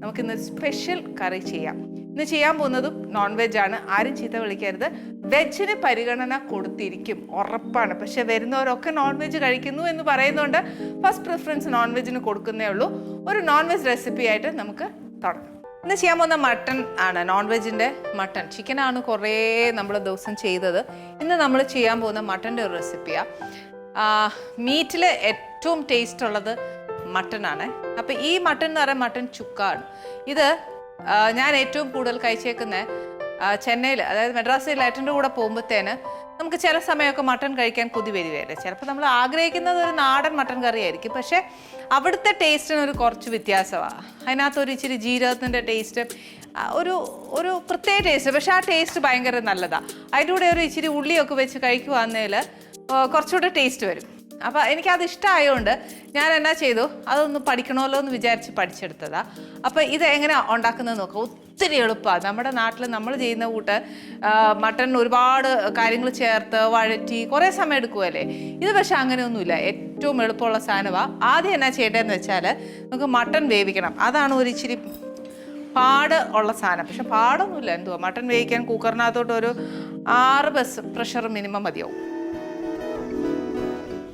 നമുക്കിന്ന് സ്പെഷ്യൽ കറി ചെയ്യാം. ഇന്ന് ചെയ്യാൻ പോകുന്നതും നോൺ വെജ് ആണ്. ആരും ചീത്ത വിളിക്കരുത്. വെജിന് പരിഗണന കൊടുത്തിരിക്കും, ഉറപ്പാണ്. പക്ഷെ വരുന്നവരൊക്കെ നോൺ വെജ് കഴിക്കുന്നു എന്ന് പറയുന്നതുകൊണ്ട് ഫസ്റ്റ് പ്രിഫറൻസ് നോൺ വെജിന് കൊടുക്കുന്നേ ഉള്ളൂ. ഒരു നോൺ വെജ് റെസിപ്പി ആയിട്ട് നമുക്ക് തുടങ്ങാം. ഇന്ന് ചെയ്യാൻ പോകുന്ന മട്ടൺ ആണ്, നോൺ വെജിൻ്റെ മട്ടൺ. ചിക്കനാണ് കുറേ നമ്മൾ ദിവസം ചെയ്തത്. ഇന്ന് നമ്മൾ ചെയ്യാൻ പോകുന്ന മട്ടൻ്റെ ഒരു റെസിപ്പിയാണ്. മീറ്റിൽ ഏറ്റവും ടേസ്റ്റ് ഉള്ളത് മട്ടനാണ്. അപ്പോൾ ഈ മട്ടൺ എന്ന് പറയുന്നത് മട്ടൺ ചുക്കാണ്. ഇത് ഞാൻ ഏറ്റവും കൂടുതൽ കഴിച്ചേക്കുന്ന ചെന്നൈയിൽ, അതായത് മദ്രാസിൽ ഏട്ടൻ്റെ കൂടെ പോകുമ്പോഴത്തേന് നമുക്ക് ചില സമയമൊക്കെ മട്ടൺ കഴിക്കാൻ കൊതി വരികയല്ലേ. ചിലപ്പോൾ നമ്മൾ ആഗ്രഹിക്കുന്നത് ഒരു നാടൻ മട്ടൺ കറി ആയിരിക്കും, പക്ഷേ അവിടുത്തെ ടേസ്റ്റിനൊരു കുറച്ച് വ്യത്യാസമാണ്. അതിനകത്തൊരു ഇച്ചിരി ജീരകത്തിൻ്റെ ടേസ്റ്റ്, ഒരു പ്രത്യേക ടേസ്റ്റ്. പക്ഷേ ആ ടേസ്റ്റ് ഭയങ്കര നല്ലതാണ്. അതിൻ്റെ കൂടെ ഒരു ഇച്ചിരി ഉള്ളിയൊക്കെ വെച്ച് കഴിക്കുവാന്നേൽ കുറച്ചുകൂടെ ടേസ്റ്റ് വരും. അപ്പോൾ എനിക്കത് ഇഷ്ടമായതുകൊണ്ട് ഞാൻ എന്നാ ചെയ്തു, അതൊന്ന് പഠിക്കണമല്ലോ എന്ന് വിചാരിച്ച് പഠിച്ചെടുത്തതാണ്. അപ്പോൾ ഇത് എങ്ങനെയാണ് ഉണ്ടാക്കുന്നത് നോക്കാം. ഒത്തിരി എളുപ്പമാണ്. നമ്മുടെ നാട്ടിൽ നമ്മൾ ചെയ്യുന്ന കൂട്ട് മട്ടൺ ഒരുപാട് കാര്യങ്ങൾ ചേർത്ത് വഴറ്റി കുറേ സമയം എടുക്കുമല്ലേ. ഇത് പക്ഷേ അങ്ങനെയൊന്നുമില്ല, ഏറ്റവും എളുപ്പമുള്ള സാധനമാണ്. ആദ്യം എന്നാ ചെയ്യേണ്ടതെന്ന് വെച്ചാൽ നമുക്ക് മട്ടൺ വേവിക്കണം. അതാണ് ഒരു ഇച്ചിരി പാട് ഉള്ള സാധനം. പക്ഷെ പാടൊന്നുമില്ല. എന്തുവാ, മട്ടൺ വേവിക്കാൻ കുക്കറിനകത്തോട്ട് ഒരു 6 പ്രഷർ മിനിമം മതിയാവും.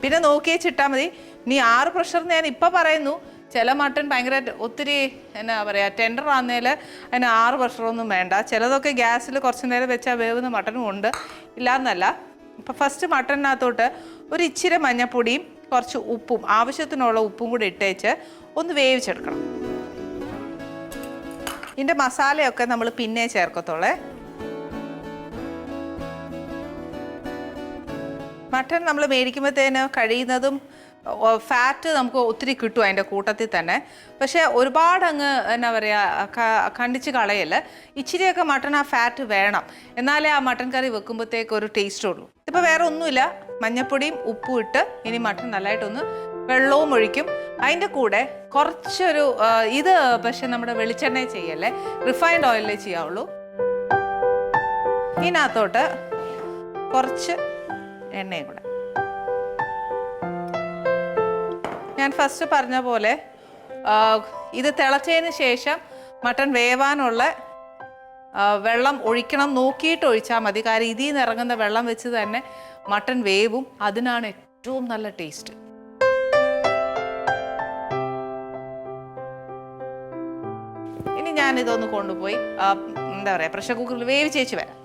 പിന്നെ നോക്കി വെച്ചിട്ടാൽ മതി. നീ 6 പ്രഷർ ഞാൻ ഇപ്പം പറയുന്നു. ചില മട്ടൺ ഭയങ്കര ഒത്തിരി എന്നാ പറയുക ടെൻഡർ ആകുന്നതിൽ അതിന് 6 പ്രഷറൊന്നും വേണ്ട. ചിലതൊക്കെ ഗ്യാസിൽ കുറച്ച് നേരം വെച്ചാൽ വേവുന്ന മട്ടനും ഉണ്ട്, ഇല്ലയെന്നല്ല. ഇപ്പം ഫസ്റ്റ് മട്ടണിനകത്തോട്ട് ഒരു ഇച്ചിരി മഞ്ഞപ്പൊടിയും കുറച്ച് ഉപ്പും, ആവശ്യത്തിനുള്ള ഉപ്പും കൂടി ഇട്ടേച്ച് ഒന്ന് വേവിച്ചെടുക്കണം. ഇതിൻ്റെ മസാലയൊക്കെ നമ്മൾ പിന്നെ ചേർക്കത്തുള്ളേ. മട്ടൺ നമ്മൾ മേടിക്കുമ്പോഴത്തേന് കഴിയുന്നതും ഫാറ്റ് നമുക്ക് ഒത്തിരി കിട്ടും അതിൻ്റെ കൂട്ടത്തിൽ തന്നെ. പക്ഷേ ഒരുപാട് അങ്ങ് എന്നാ പറയുക കണ്ടിച്ച് കളയല്ല. ഇച്ചിരിയൊക്കെ മട്ടൺ ആ ഫാറ്റ് വേണം, എന്നാലേ ആ മട്ടൺ കറി വെക്കുമ്പോഴത്തേക്ക് ഒരു ടേസ്റ്റ് ഉള്ളൂ. ഇപ്പോൾ വേറെ ഒന്നുമില്ല, മഞ്ഞപ്പൊടിയും ഉപ്പും ഇട്ട് ഇനി മട്ടൺ നല്ലതായിട്ടൊന്ന് വെള്ളവും ഒഴിക്കും. അതിൻ്റെ കൂടെ കുറച്ചൊരു ഇത് പക്ഷെ നമ്മുടെ വെളിച്ചെണ്ണ ചെയ്യല്ലേ, റിഫൈൻഡ് ഓയിലേ ചെയ്യാവുള്ളൂ. ഇതിനകത്തോട്ട് കുറച്ച് എണ്ണയും കൂടെ. ഞാൻ ഫസ്റ്റ് പറഞ്ഞ പോലെ ഇത് തിളച്ചതിന് ശേഷം മട്ടൺ വേവാനുള്ള വെള്ളം ഒഴിക്കണം, നോക്കിയിട്ട് ഒഴിച്ചാൽ മതി. കാരണം ഇതിൽ നിന്ന് ഇറങ്ങുന്ന വെള്ളം വെച്ച് തന്നെ മട്ടൺ വേവും. അതിനാണ് ഏറ്റവും നല്ല ടേസ്റ്റ്. ഇനി ഞാനിതൊന്ന് കൊണ്ടുപോയി എന്താ പറയുക പ്രഷർ കുക്കറിൽ വേവിച്ചേച്ച് വരാം.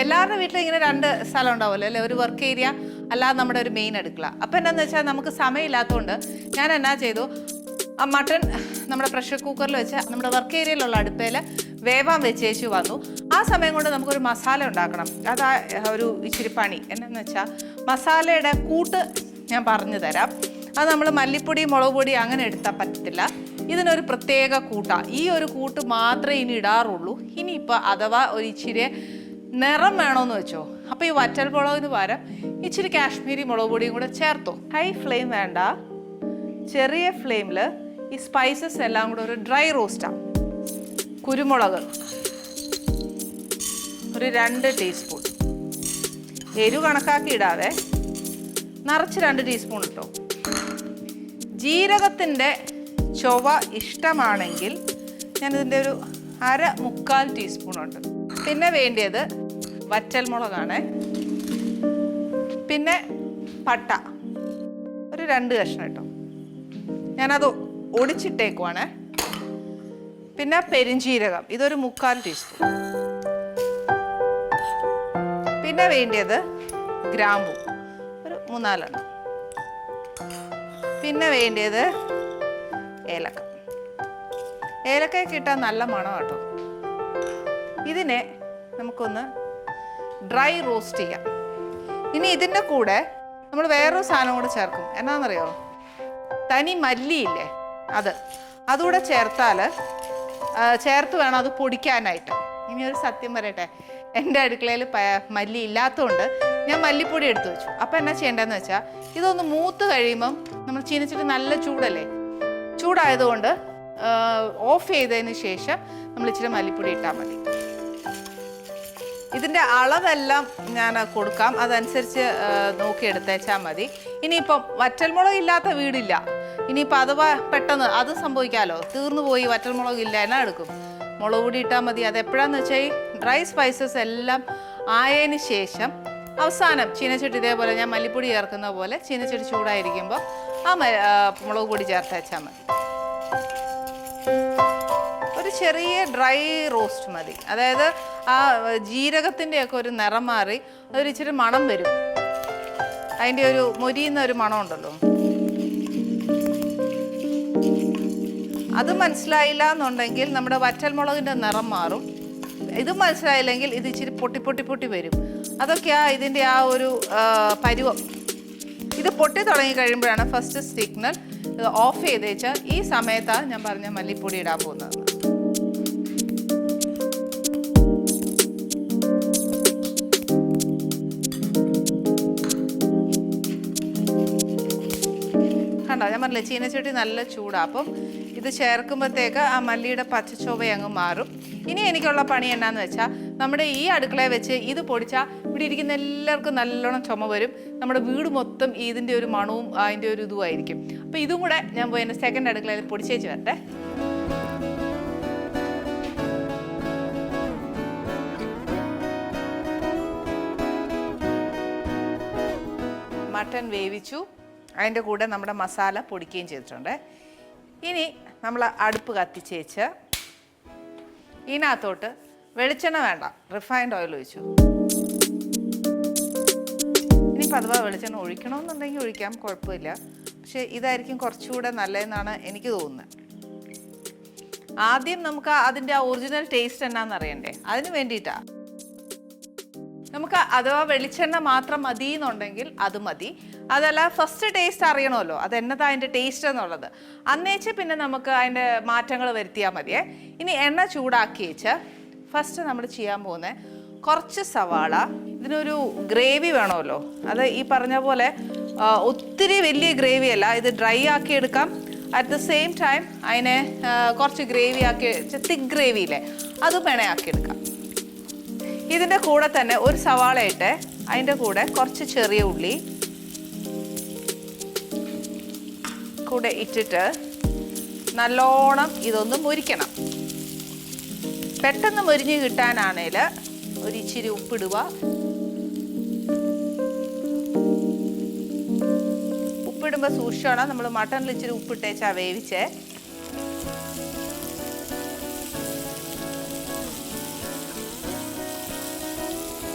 എല്ലാവരുടെ വീട്ടിലും ഇങ്ങനെ 2 സ്ഥലം ഉണ്ടാവുമല്ലോ അല്ലേ, ഒരു വർക്ക് ഏരിയ അല്ലാതെ നമ്മുടെ ഒരു മെയിൻ അടുക്കള. അപ്പം എന്താണെന്ന് വെച്ചാൽ നമുക്ക് സമയമില്ലാത്തതുകൊണ്ട് ഞാൻ എന്നാ ചെയ്തു, ആ മട്ടൺ നമ്മുടെ പ്രഷർ കുക്കറിൽ വെച്ച് നമ്മുടെ വർക്ക് ഏരിയയിലുള്ള അടുപ്പയിൽ വേവാൻ വെച്ചേച്ചു വന്നു. ആ സമയം കൊണ്ട് നമുക്കൊരു മസാല ഉണ്ടാക്കണം. അതാ ഒരു ഇച്ചിരി പണി. എന്നാന്ന് വെച്ചാൽ മസാലയുടെ കൂട്ട് ഞാൻ പറഞ്ഞു തരാം. അത് നമ്മൾ മല്ലിപ്പൊടി മുളക് പൊടി അങ്ങനെ എടുത്താൽ പറ്റത്തില്ല. ഇതിനൊരു പ്രത്യേക കൂട്ടാണ്. ഈ ഒരു കൂട്ട് മാത്രമേ ഇനി ഇടാറുള്ളൂ. ഇനിയിപ്പോൾ അഥവാ ഒരു ഇച്ചിരി നിറം വേണമെന്ന് വെച്ചോ, അപ്പോൾ ഈ വറ്റൽ മുളകിന് പകരം ഇച്ചിരി കാശ്മീരി മുളക് പൊടിയും കൂടെ ചേർത്തോ. ഹൈ ഫ്ലെയിം വേണ്ട, ചെറിയ ഫ്ലെയിമിൽ ഈ സ്പൈസസ് എല്ലാം കൂടെ ഒരു ഡ്രൈ റോസ്റ്റാണ്. കുരുമുളക് ഒരു 2 ടീസ്പൂൺ, എരിവ് കണക്കാക്കി ഇടാതെ നിറച്ച് 2 ടീസ്പൂൺ ഇട്ടോ. ജീരകത്തിൻ്റെ ചൊവ ഇഷ്ടമാണെങ്കിൽ ഞാനിതിൻ്റെ ഒരു 1/4 ടീസ്പൂൺ ഉണ്ട്. പിന്നെ വേണ്ടിയത് വറ്റൽ മുളകാണ്. പിന്നെ പട്ട ഒരു 2 കഷ്ണം കേട്ടോ, ഞാനത് ഒടിച്ചിട്ടേക്കുവാണ്. പിന്നെ പെരിഞ്ചീരകം ഇതൊരു 1/4 ടീസ്പൂൺ. പിന്നെ വേണ്ടിയത് ഗ്രാമ്പു ഒരു 3-4 എണ്ണം. പിന്നെ വേണ്ടിയത് ഏലക്ക. ഏലക്കയൊക്കെ ഇട്ടാൽ നല്ല മണം കേട്ടോ. ഇതിനെ നമുക്കൊന്ന് ഡ്രൈ റോസ്റ്റ് ചെയ്യാം. ഇനി ഇതിൻ്റെ കൂടെ നമ്മൾ വേറൊരു സാധനം കൂടെ ചേർക്കും. എന്നാണെന്നറിയോ, തനി മല്ലിയില്ലേ, അതുകൂടെ ചേർത്ത് വേണം അത് പൊടിക്കാനായിട്ട്. ഇനി ഒരു സത്യം പറയട്ടെ, എൻ്റെ അടുക്കളയിൽ മല്ലി ഇല്ലാത്തതുകൊണ്ട് ഞാൻ മല്ലിപ്പൊടി എടുത്തു വെച്ചു. അപ്പോൾ എന്നാ ചെയ്യേണ്ടതെന്ന് വെച്ചാൽ ഇതൊന്ന് മൂത്ത് കഴിയുമ്പം നമ്മൾ ചീനച്ചിട്ട് നല്ല ചൂടല്ലേ, ചൂടായതുകൊണ്ട് ഓഫ് ചെയ്തതിന് ശേഷം നമ്മൾ ഇച്ചിരി മല്ലിപ്പൊടി ഇട്ടാൽ മതി. ഇതിൻ്റെ അളവെല്ലാം ഞാൻ കൊടുക്കാം, അതനുസരിച്ച് നോക്കി എടുത്തേച്ചാൽ മതി. ഇനിയിപ്പം വറ്റൽമുളക് ഇല്ലാത്ത വീടില്ല, ഇനിയിപ്പോൾ അഥവാ പെട്ടെന്ന് അത് സംഭവിക്കാമല്ലോ, തീർന്നു പോയി വറ്റൽമുളകില്ല, എന്നാ എടുക്കും? മുളക് പൊടി ഇട്ടാൽ മതി. അത് എപ്പോഴാന്ന് വെച്ചാൽ ഈ ഡ്രൈ സ്പൈസസ് എല്ലാം ആയതിന് ശേഷം അവസാനം ചീനച്ചട്ടി ഇതേപോലെ ഞാൻ മല്ലിപ്പൊടി ചേർക്കുന്ന പോലെ ചീനച്ചട്ടി ചൂടായിരിക്കുമ്പോൾ മുളക് പൊടി ചേർത്ത് വെച്ചാൽ മതി. ഒരു ചെറിയ ഡ്രൈ റോസ്റ്റ് മതി. അതായത് ആ ജീരകത്തിൻ്റെയൊക്കെ ഒരു നിറം മാറി അതൊരു ഇച്ചിരി മണം വരും. അതിൻ്റെ ഒരു മൊരിയുന്ന ഒരു മണം ഉണ്ടല്ലോ, അത് മനസ്സിലായില്ല എന്നുണ്ടെങ്കിൽ നമ്മുടെ വറ്റൽമുളകിൻ്റെ നിറം മാറും. ഇത് മനസ്സിലായില്ലെങ്കിൽ ഇത് ഇച്ചിരി പൊട്ടി പൊട്ടി പൊട്ടി വരും. അതൊക്കെയാ ഇതിൻ്റെ ആ ഒരു പരുവം. ഇത് പൊട്ടി തുടങ്ങി കഴിയുമ്പോഴാണ് ഫസ്റ്റ് സിഗ്നൽ. ഇത് ഓഫ് ചെയ്ത് വെച്ചാൽ ഈ സമയത്താണ് ഞാൻ പറഞ്ഞ മല്ലിപ്പൊടി ഇടാൻ പോകുന്നത്. കണ്ടോ, ഞാൻ പറഞ്ഞില്ലേ ചീനച്ചട്ടി നല്ല ചൂടാണ്. അപ്പം ഇത് ചേർക്കുമ്പോഴത്തേക്ക് ആ മല്ലിയുടെ പച്ചച്ചൊവ അങ്ങ് മാറും. ഇനി എനിക്കുള്ള പണി എന്നാന്ന് വെച്ചാൽ നമ്മുടെ ഈ അടുക്കളയെ വെച്ച് ഇത് പൊടിച്ചാൽ ഇവിടെ ഇരിക്കുന്ന എല്ലാവർക്കും നല്ലോണം ചുമ വരും. നമ്മുടെ വീട് മൊത്തം ഇതിൻ്റെ ഒരു മണവും അതിൻ്റെ ഒരു ഇതുമായിരിക്കും. അപ്പോൾ ഇതും കൂടെ ഞാൻ പോയി എൻ്റെ സെക്കൻഡ് അടുക്കളയിൽ പൊടിച്ചേച്ച് വരട്ടെ. മട്ടൻ വേവിച്ചു, അതിൻ്റെ കൂടെ നമ്മുടെ മസാല പൊടിക്കുകയും ചെയ്തിട്ടുണ്ട്. ഇനി നമ്മൾ അടുപ്പ് കത്തിച്ചേച്ച് ഇതിനകത്തോട്ട് വെളിച്ചെണ്ണ വേണ്ട, റിഫൈൻഡ് ഓയിൽ ഒഴിച്ചു. ഇനിയിപ്പോൾ അഥവാ വെളിച്ചെണ്ണ ഒഴിക്കണമെന്നുണ്ടെങ്കിൽ ഒഴിക്കാം, കുഴപ്പമില്ല. പക്ഷേ ഇതായിരിക്കും കുറച്ചുകൂടെ നല്ലതെന്നാണ് എനിക്ക് തോന്നുന്നത്. ആദ്യം നമുക്ക് അതിൻ്റെ ആ ഒറിജിനൽ ടേസ്റ്റ് എന്നാന്ന് അറിയണ്ടേ, അതിന് വേണ്ടിയിട്ടാണ്. നമുക്ക് അഥവാ വെളിച്ചെണ്ണ മാത്രം മതി എന്നുണ്ടെങ്കിൽ അത് മതി. അതല്ല ഫസ്റ്റ് ടേസ്റ്റ് അറിയണമല്ലോ, അത് എന്നതാ അതിൻ്റെ ടേസ്റ്റ് എന്നുള്ളത്, അന്നേച്ച് പിന്നെ നമുക്ക് അതിൻ്റെ മാറ്റങ്ങൾ വരുത്തിയാൽ മതിയേ. ഇനി എണ്ണ ചൂടാക്കി വെച്ച് ഫസ്റ്റ് നമ്മൾ ചെയ്യാൻ പോകുന്നത് കുറച്ച് സവാള. ഇതിനൊരു ഗ്രേവി വേണമല്ലോ, അത് ഈ പറഞ്ഞ പോലെ ഒത്തിരി വലിയ ഗ്രേവി അല്ല, ഇത് ഡ്രൈ ആക്കി എടുക്കാം. അറ്റ് ദ സെയിം ടൈം അതിനെ കുറച്ച് ഗ്രേവി ആക്കി, തിക്ക് ഗ്രേവിയില്ലേ അത് വേണയാക്കി എടുക്കാം. ഇതിൻ്റെ കൂടെ തന്നെ ഒരു സവാള ഇട്ട് അതിൻ്റെ കൂടെ കുറച്ച് ചെറിയ ഉള്ളി കൂടെ ഇട്ടിട്ട് നല്ലോണം ഇതൊന്ന് മുരിക്കണം. പെട്ടെന്ന് മുരിഞ്ഞ് കിട്ടാനാണെങ്കിൽ ഒരു ഇച്ചിരി ഉപ്പിടുക. ഉപ്പിടുമ്പോൾ സൂക്ഷിക്കണം, നമ്മൾ മട്ടണിൽ ഇച്ചിരി ഉപ്പിട്ടേച്ചാ വേവിച്ചേ.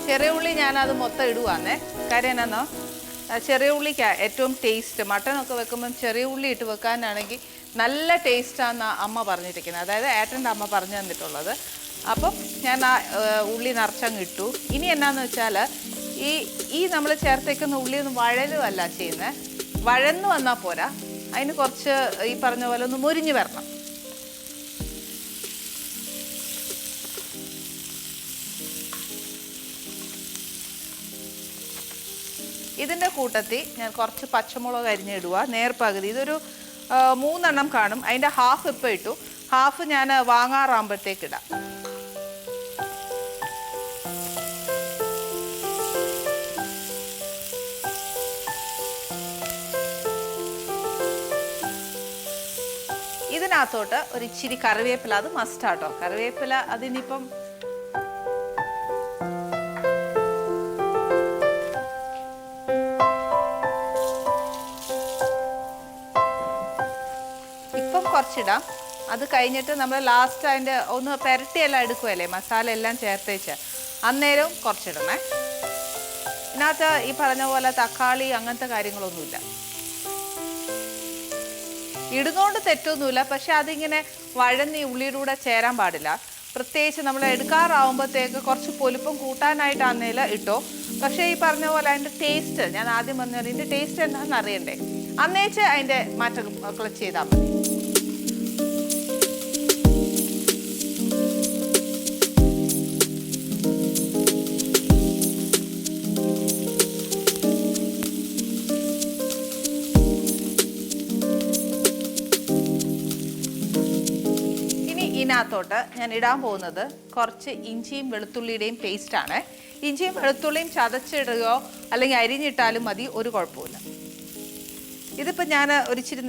ചെറിയ ഉള്ളി ഞാനത് മൊത്തം ഇടുവാന്നേ. കാര്യം എന്നാന്നോ, ചെറിയ ഉള്ളിക്കാണ് ഏറ്റവും ടേസ്റ്റ്. മട്ടനൊക്കെ വെക്കുമ്പം ചെറിയ ഉള്ളി ഇട്ട് വെക്കാനാണെങ്കിൽ നല്ല ടേസ്റ്റാണെന്ന് അമ്മ പറഞ്ഞിരിക്കുന്നത്, അതായത് ഏട്ടൻ്റെ അമ്മ പറഞ്ഞു തന്നിട്ടുള്ളത്. അപ്പം ഞാൻ ആ ഉള്ളി നിറച്ചങ്ങ് ഇട്ടു. ഇനി എന്നാന്ന് വെച്ചാൽ ഈ നമ്മൾ ചേർത്തേക്കുന്ന ഉള്ളി ഒന്നും വഴലുമല്ല ചെയ്യുന്നത്, വഴന്ന് വന്നാൽ പോരാ, അതിന് കുറച്ച് ഈ പറഞ്ഞ പോലെ ഒന്ന് മുരിഞ്ഞ് വരണം. ഇതിൻ്റെ കൂട്ടത്തിൽ ഞാൻ കുറച്ച് പച്ചമുളക് അരിഞ്ഞിടുക, നേർപ്പകുതി. ഇതൊരു 3 എണ്ണം കാണും. അതിൻ്റെ ഹാഫ് ഇപ്പം ഇട്ടു, ഹാഫ് ഞാൻ വാങ്ങാറാകുമ്പോഴത്തേക്ക് ഇടാം. ഇതിനകത്തോട്ട് ഒരു ഇച്ചിരി കറിവേപ്പില, അത് മസ്റ്റാട്ടോ കറിവേപ്പില. അതിനിപ്പം കുറച്ചിടാം. അത് കഴിഞ്ഞിട്ട് നമ്മൾ ലാസ്റ്റ് അതിൻ്റെ ഒന്ന് പുരട്ടിയെല്ലാം എടുക്കുമല്ലേ, മസാല എല്ലാം ചേർത്തേച്ച്, അന്നേരവും കുറച്ചിടണേ. ഇതിനകത്ത് ഈ പറഞ്ഞ പോലെ തക്കാളി അങ്ങനത്തെ കാര്യങ്ങളൊന്നുമില്ല. ഇടുന്നോണ്ട് തെറ്റൊന്നുമില്ല, പക്ഷെ അതിങ്ങനെ വഴന്ന് ഉള്ളിയുടെ ചേരാൻ പാടില്ല. പ്രത്യേകിച്ച് നമ്മൾ എടുക്കാറാവുമ്പോഴത്തേക്ക് കുറച്ച് പൊലിപ്പം കൂട്ടാനായിട്ടാന്നേൽ ഇട്ടോ. പക്ഷേ ഈ പറഞ്ഞ പോലെ അതിൻ്റെ ടേസ്റ്റ്, ഞാൻ ആദ്യം പറഞ്ഞ പോലെ ഇതിൻ്റെ ടേസ്റ്റ് എന്താണെന്ന് അറിയണ്ടേ, അന്നേച്ച് അതിൻ്റെ മാറ്റങ്ങൾ ചെയ്താൽ മതി. ഇതിനകത്തോട്ട് ഞാൻ ഇടാൻ പോകുന്നത് കുറച്ച് ഇഞ്ചിയും വെളുത്തുള്ളിയുടെയും പേസ്റ്റാണ്. ഇഞ്ചിയും വെളുത്തുള്ളിയും ചതച്ചിടുകയോ അല്ലെങ്കിൽ അരിഞ്ഞിട്ടാലും മതി, ഒരു കുഴപ്പമില്ല. ഇതിപ്പോൾ ഞാൻ ഒരിച്ചിരി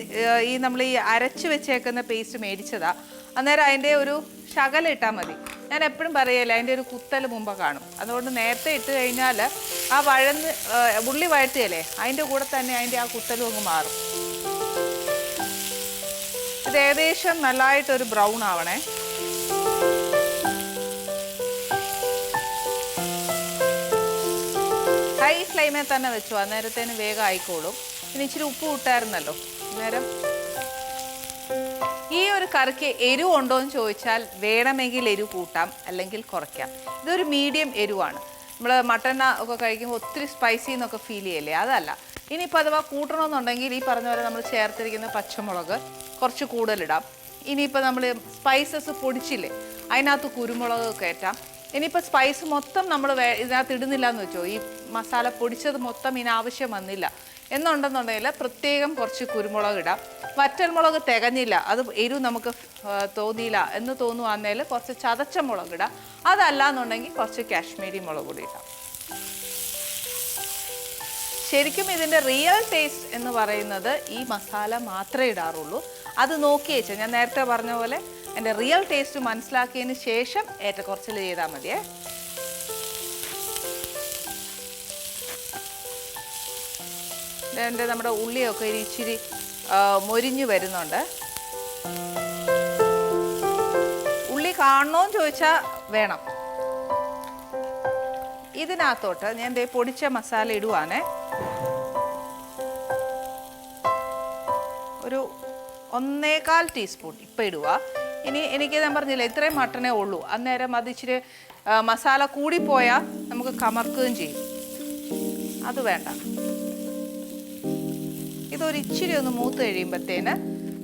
ഈ നമ്മൾ ഈ അരച്ച് വെച്ചേക്കുന്ന പേസ്റ്റ് മേടിച്ചതാ. അന്നേരം അതിൻ്റെ ഒരു ശകലം ഇട്ടാൽ മതി. ഞാൻ എപ്പോഴും പറയല്ലേ, അതിൻ്റെ ഒരു കുത്തൽ മുമ്പ് കാണും. അതുകൊണ്ട് നേരത്തെ ഇട്ട് കഴിഞ്ഞാൽ ആ ഉള്ളി വഴറ്റുകയല്ലേ, അതിൻ്റെ കൂടെ തന്നെ അതിൻ്റെ ആ കുത്തലും അങ്ങ് മാറും. ഇത് ഏകദേശം നല്ലതായിട്ടൊരു ബ്രൗൺ ആവണേ. ഹൈ ഫ്ലെയിമിൽ തന്നെ വെച്ചു, അന്നേരത്തേന് വേഗം ആയിക്കോളും. പിന്നെ ഇച്ചിരി ഉപ്പ് ഇട്ടായിരുന്നല്ലോ അന്നേരം. ഈ ഒരു കറിക്ക് എരിവ് ഉണ്ടോ എന്ന് ചോദിച്ചാൽ വേണമെങ്കിൽ എരിവ് കൂട്ടാം, അല്ലെങ്കിൽ കുറയ്ക്കാം. ഇതൊരു മീഡിയം എരിവാണ്. നമ്മൾ മട്ടൻ ഒക്കെ കഴിക്കുമ്പോൾ ഒത്തിരി സ്പൈസി എന്നൊക്കെ ഫീൽ ചെയ്യല്ലേ, അതല്ല. ഇനിയിപ്പോൾ അഥവാ കൂട്ടണമെന്നുണ്ടെങ്കിൽ ഈ പറഞ്ഞ പോലെ നമ്മൾ ചേർത്തിരിക്കുന്ന പച്ചമുളക് കുറച്ച് കൂടുതലിടാം. ഇനിയിപ്പോൾ നമ്മൾ സ്പൈസസ് പൊടിച്ചില്ലേ, അതിനകത്ത് കുരുമുളക് കയറ്റാം. ഇനിയിപ്പോൾ സ്പൈസ് മൊത്തം നമ്മൾ ഇതിനകത്ത് ഇടുന്നില്ല എന്ന് വെച്ചോ, ഈ മസാല പൊടിച്ചത് മൊത്തം ഇതിനാവശ്യം വന്നില്ല എന്നുണ്ടെന്നുണ്ടെങ്കിൽ പ്രത്യേകം കുറച്ച് കുരുമുളക് ഇടാം. വറ്റൽമുളക് തികഞ്ഞില്ല, അത് എരിവ് നമുക്ക് തോന്നിയില്ല എന്ന് തോന്നുവാന്നേൽ കുറച്ച് ചതച്ച മുളക് ഇടാം. അതല്ല എന്നുണ്ടെങ്കിൽ കുറച്ച് കാശ്മീരി മുളക് കൂടി ഇടാം. ശരിക്കും ഇതിൻ്റെ റിയൽ ടേസ്റ്റ് എന്ന് പറയുന്നത് ഈ മസാല മാത്രമേ ഇടാറുള്ളൂ. അത് നോക്കി വെച്ചാൽ ഞാൻ നേരത്തെ പറഞ്ഞ പോലെ എൻ്റെ റിയൽ ടേസ്റ്റ് മനസ്സിലാക്കിയതിന് ശേഷം ഏറ്റക്കുറച്ചിൽ ചെയ്താൽ മതിയേ. നമ്മുടെ ഉള്ളിയൊക്കെ ഇച്ചിരി മൊരിഞ്ഞു വരുന്നുണ്ട്. ഉള്ളി കാണണോന്ന് ചോദിച്ചാൽ വേണം. ഇതിനകത്തോട്ട് ഞാൻ പൊടിച്ച മസാല ഇടുവാണേ. ഒരു 1.25 ടീസ്പൂൺ ഇപ്പം ഇടുക. ഇനി എനിക്ക് ഞാൻ പറഞ്ഞില്ല ഇത്രയും മട്ടനേ ഉള്ളൂ, അന്നേരം അത് ഇച്ചിരി മസാല കൂടിപ്പോയാൽ നമുക്ക് കമർക്കുകയും ചെയ്യും. അത് വേണ്ട. ഇതൊരിച്ചിരി ഒന്ന് മൂത്ത് കഴിയുമ്പോഴത്തേന്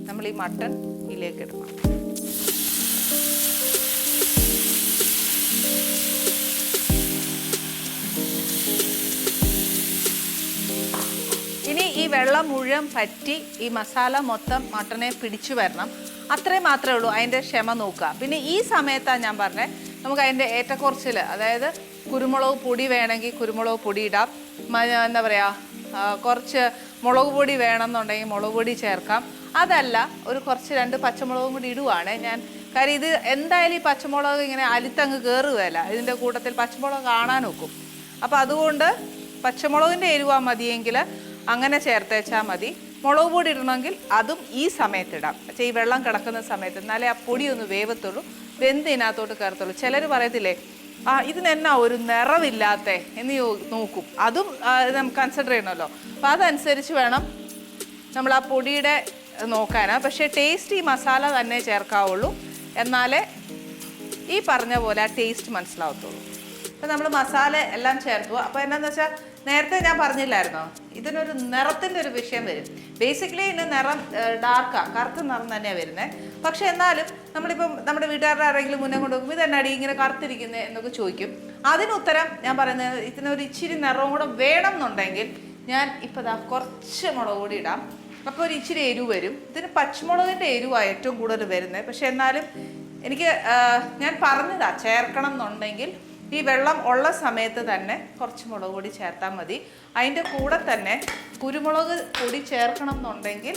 നമ്മൾ ഈ മട്ടൻ ഇതിലേക്ക് ഇടണം. ഇനി ഈ വെള്ളം മുഴുവൻ പറ്റി ഈ മസാല മൊത്തം മട്ടനെ പിടിച്ചു വരണം. അത്രയും മാത്രമേ ഉള്ളൂ. അതിൻ്റെ ക്ഷമ നോക്കുക. പിന്നെ ഈ സമയത്താണ് ഞാൻ പറഞ്ഞത് നമുക്ക് അതിൻ്റെ ഏറ്റക്കുറച്ചിൽ, അതായത് കുരുമുളക് പൊടി വേണമെങ്കിൽ കുരുമുളക് പൊടി ഇടാം. എന്താ പറയുക, കുറച്ച് മുളക് പൊടി വേണമെന്നുണ്ടെങ്കിൽ മുളക് പൊടി ചേർക്കാം. അതല്ല ഒരു കുറച്ച് 2 പച്ചമുളകും കൂടി ഇടുവാണ് ഞാൻ. കാര്യം ഇത് എന്തായാലും ഈ പച്ചമുളക് ഇങ്ങനെ അലുത്തങ്ങ് കയറുകയല്ല, ഇതിൻ്റെ കൂട്ടത്തിൽ പച്ചമുളക് കാണാൻ നോക്കും. അപ്പോൾ അതുകൊണ്ട് പച്ചമുളകിൻ്റെ എരിവാ മതിയെങ്കിൽ അങ്ങനെ ചേർത്തേച്ചാൽ മതി. മുളക് പൊടി ഇടണമെങ്കിൽ അതും ഈ സമയത്തിടാം. പക്ഷേ ഈ വെള്ളം കിടക്കുന്ന സമയത്ത്, എന്നാലേ ആ പൊടി ഒന്ന് വേവത്തുള്ളൂ, വെന്ത് ഇതിനകത്തോട്ട് കയറത്തുള്ളൂ. ചിലർ പറയത്തില്ലേ ഇതിനെന്നാ ഒരു നിറവില്ലാത്ത എന്ന് നോക്കും. അതും നമുക്ക് കൺസിഡർ ചെയ്യണമല്ലോ. അപ്പോൾ അതനുസരിച്ച് വേണം നമ്മൾ ആ പൊടിയുടെ നോക്കാനാണ്. പക്ഷേ ടേസ്റ്റ് ഈ മസാല തന്നെ ചേർക്കാവുള്ളൂ, എന്നാലേ ഈ പറഞ്ഞ പോലെ ആ ടേസ്റ്റ് മനസ്സിലാവത്തുള്ളൂ. അപ്പോൾ നമ്മൾ മസാല എല്ലാം ചേർത്തു. അപ്പോൾ എന്നാന്ന് വെച്ചാൽ നേരത്തെ ഞാൻ പറഞ്ഞില്ലായിരുന്നോ, ഇതിനൊരു നിറത്തിൻ്റെ ഒരു വിഷയം വരും. ബേസിക്കലി ഇതിന് നിറം ഡാർക്കാണ്, കറുത്ത നിറം തന്നെയാണ് വരുന്നത്. പക്ഷെ എന്നാലും നമ്മളിപ്പം നമ്മുടെ വീട്ടുകാരുടെ ആരെങ്കിലും മുന്നേ കൊണ്ടുപോകുമ്പോൾ ഇതെന്നാടി ഇങ്ങനെ കറുത്തിരിക്കുന്നത് എന്നൊക്കെ ചോദിക്കും. അതിനുത്തരം ഞാൻ പറയുന്നത്, ഇതിനൊരു ഇച്ചിരി നിറവും കൂടെ വേണം എന്നുണ്ടെങ്കിൽ ഞാൻ ഇപ്പോൾ കുറച്ച് മുളക് പൊടി ഇടാം. അപ്പോൾ ഒരു ഇച്ചിരി എരിവ് വരും. ഇതിന് പച്ചമുളകിൻ്റെ എരിവാണ് ഏറ്റവും കൂടുതൽ വരുന്നത്. പക്ഷെ എന്നാലും എനിക്ക് ഞാൻ പറഞ്ഞതാ ചേർക്കണം എന്നുണ്ടെങ്കിൽ ഈ വെള്ളം ഉള്ള സമയത്ത് തന്നെ കുറച്ച് മുളക് പൊടി ചേർത്താൽ മതി. അതിൻ്റെ കൂടെ തന്നെ കുരുമുളക് പൊടി ചേർക്കണം എന്നുണ്ടെങ്കിൽ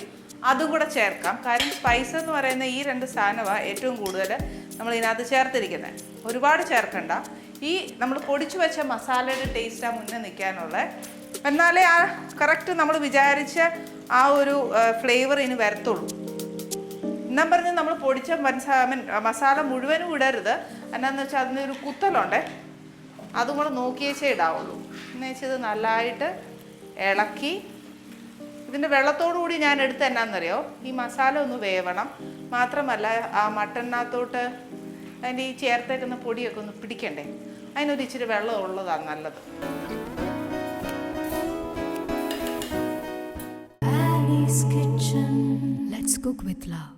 അതും കൂടെ ചേർക്കാം. കാര്യം സ്പൈസ് എന്ന് പറയുന്ന ഈ 2 സാധനമാണ് ഏറ്റവും കൂടുതൽ നമ്മൾ ഇതിനകത്ത് ചേർത്തിരിക്കുന്നത്. ഒരുപാട് ചേർക്കണ്ട. ഈ നമ്മൾ പൊടിച്ചു വെച്ച മസാലയുടെ ടേസ്റ്റാണ് മുന്നേ നിൽക്കാനുള്ളത്. എന്നാലേ ആ കറക്റ്റ് നമ്മൾ വിചാരിച്ച ആ ഒരു ഫ്ലേവർ ഇതിന് വരത്തുള്ളൂ. എന്നാൻ പറഞ്ഞ് നമ്മൾ പൊടിച്ച മസാല മുഴുവനും ഇടരുത്. എന്നാന്ന് വെച്ചാൽ അതിനൊരു കുത്തലുണ്ടേ, അതും കൂടെ നോക്കിയേച്ചേ ഇടാവുള്ളൂ. എന്ന് വെച്ചാൽ ഇത് നല്ലതായിട്ട് ഇളക്കി ഇതിൻ്റെ വെള്ളത്തോടു കൂടി ഞാൻ എടുത്ത് എന്നാന്നറിയോ, ഈ മസാല ഒന്ന് വേവണം. മാത്രമല്ല ആ മട്ടനകത്തോട്ട് അതിൻ്റെ ഈ ചേർത്തേക്കുന്ന പൊടിയൊക്കെ ഒന്ന് പിടിക്കണ്ടേ, അതിനൊരു ഇച്ചിരി വെള്ളം ഉള്ളതാണ് നല്ലത്. Ali's Kitchen. Let's cook with love.